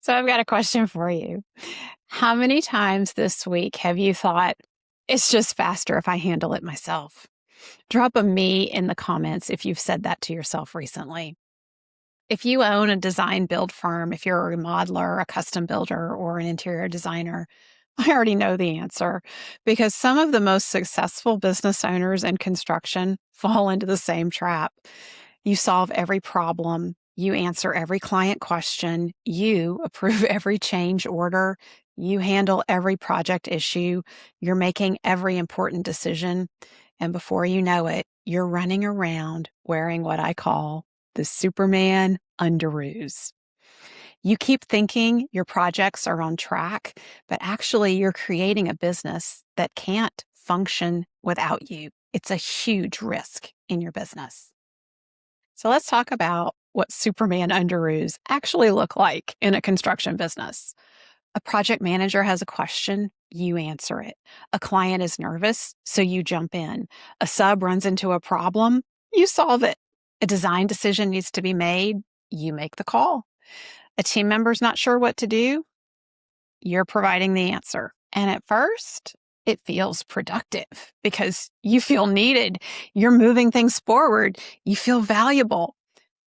So I've got a question for you. How many times this week have you thought, it's just faster if I handle it myself? Drop a me in the comments if you've said that to yourself recently. If you own a design build firm, if you're a remodeler, a custom builder, or an interior designer, I already know the answer because some of the most successful business owners in construction fall into the same trap. You solve every problem. You answer every client question. You approve every change order. You handle every project issue. You're making every important decision. And before you know it, you're running around wearing what I call the Superman Underoos. You keep thinking your projects are on track, but actually you're creating a business that can't function without you. It's a huge risk in your business. So let's talk about what Superman Underoos actually look like in a construction business. A project manager has a question, you answer it. A client is nervous, so you jump in. A sub runs into a problem, you solve it. A design decision needs to be made, you make the call. A team member's not sure what to do, you're providing the answer. And at first, it feels productive because you feel needed. You're moving things forward. You feel valuable.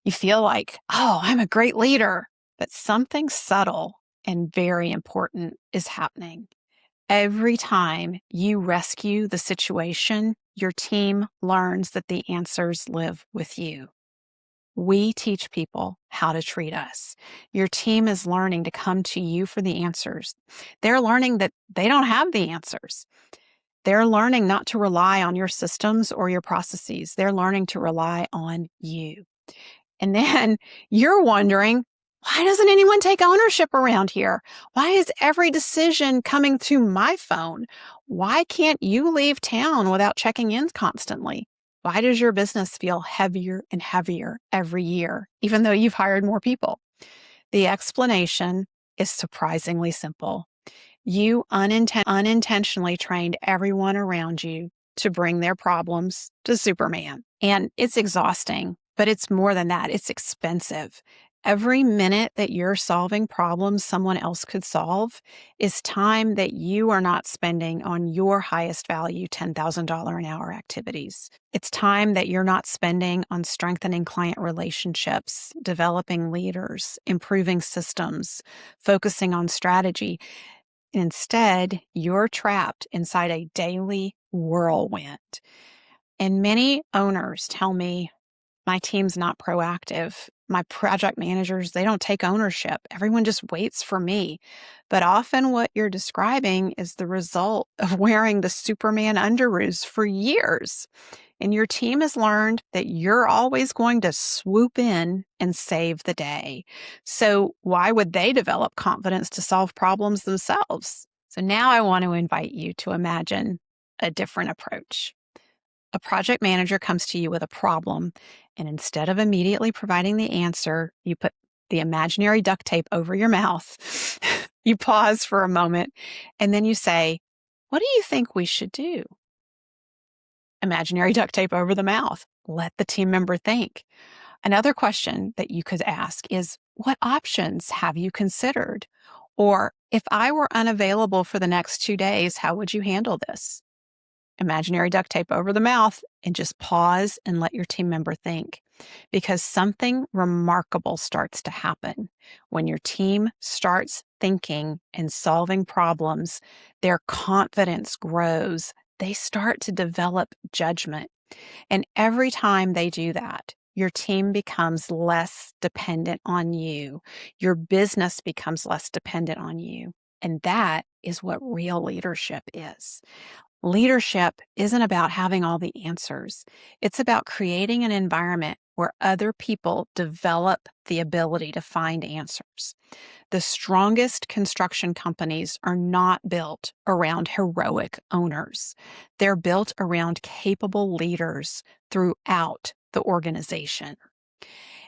You feel like, oh, I'm a great leader. But something subtle and very important is happening. Every time you rescue the situation, your team learns that the answers live with you. We teach people how to treat us. Your team is learning to come to you for the answers. They're learning that they don't have the answers. They're learning not to rely on your systems or your processes. They're learning to rely on you. And then you're wondering, why doesn't anyone take ownership around here? Why is every decision coming through my phone? Why can't you leave town without checking in constantly? Why does your business feel heavier and heavier every year, even though you've hired more people? The explanation is surprisingly simple. You unintentionally trained everyone around you to bring their problems to Superman. And it's exhausting, but it's more than that. It's expensive. Every minute that you're solving problems someone else could solve is time that you are not spending on your highest value $10,000 an hour activities. It's time that you're not spending on strengthening client relationships, developing leaders, improving systems, focusing on strategy. Instead, you're trapped inside a daily whirlwind. And many owners tell me, my team's not proactive. My project managers, they don't take ownership. Everyone just waits for me. But often what you're describing is the result of wearing the Superman Underoos for years. And your team has learned that you're always going to swoop in and save the day. So why would they develop confidence to solve problems themselves? So now I want to invite you to imagine a different approach. A project manager comes to you with a problem, and instead of immediately providing the answer, you put the imaginary duct tape over your mouth. You pause for a moment, and then you say, "What do you think we should do?" Imaginary duct tape over the mouth. Let the team member think. Another question that you could ask is, what options have you considered? Or, if I were unavailable for the next 2 days, how would you handle this? Imaginary duct tape over the mouth and just pause and let your team member think. Because something remarkable starts to happen. When your team starts thinking and solving problems, their confidence grows. They start to develop judgment. And every time they do that, your team becomes less dependent on you. Your business becomes less dependent on you. And that is what real leadership is. Leadership isn't about having all the answers. It's about creating an environment where other people develop the ability to find answers. The strongest construction companies are not built around heroic owners. They're built around capable leaders throughout the organization.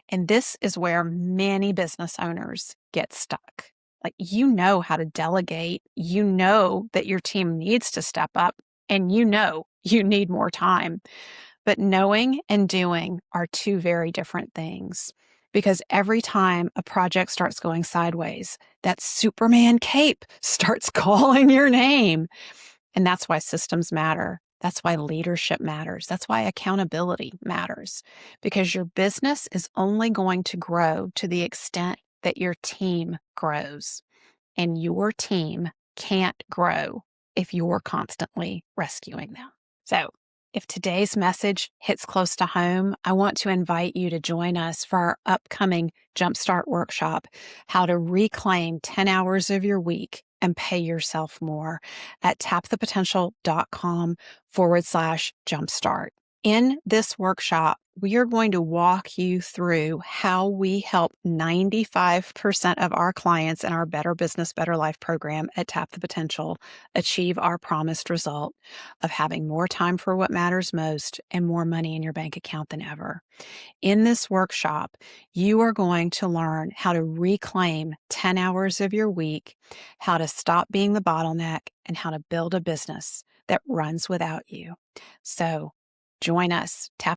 And this is where many business owners get stuck. Like, you know how to delegate, you know that your team needs to step up, and you know you need more time. But knowing and doing are two very different things. because every time a project starts going sideways, that Superman cape starts calling your name. And that's why systems matter. That's why leadership matters. That's why accountability matters, because your business is only going to grow to the extent that your team grows. And your team can't grow if you're constantly rescuing them. So, if today's message hits close to home, I want to invite you to join us for our upcoming Jumpstart workshop, How to Reclaim 10 Hours of Your Week and Pay Yourself More, at tapthepotential.com/jumpstart. In this workshop, we are going to walk you through how we help 95% of our clients in our Better Business, Better Life program at Tap the Potential achieve our promised result of having more time for what matters most and more money in your bank account than ever. In this workshop, you are going to learn how to reclaim 10 hours of your week, how to stop being the bottleneck, and how to build a business that runs without you. So join us, Tap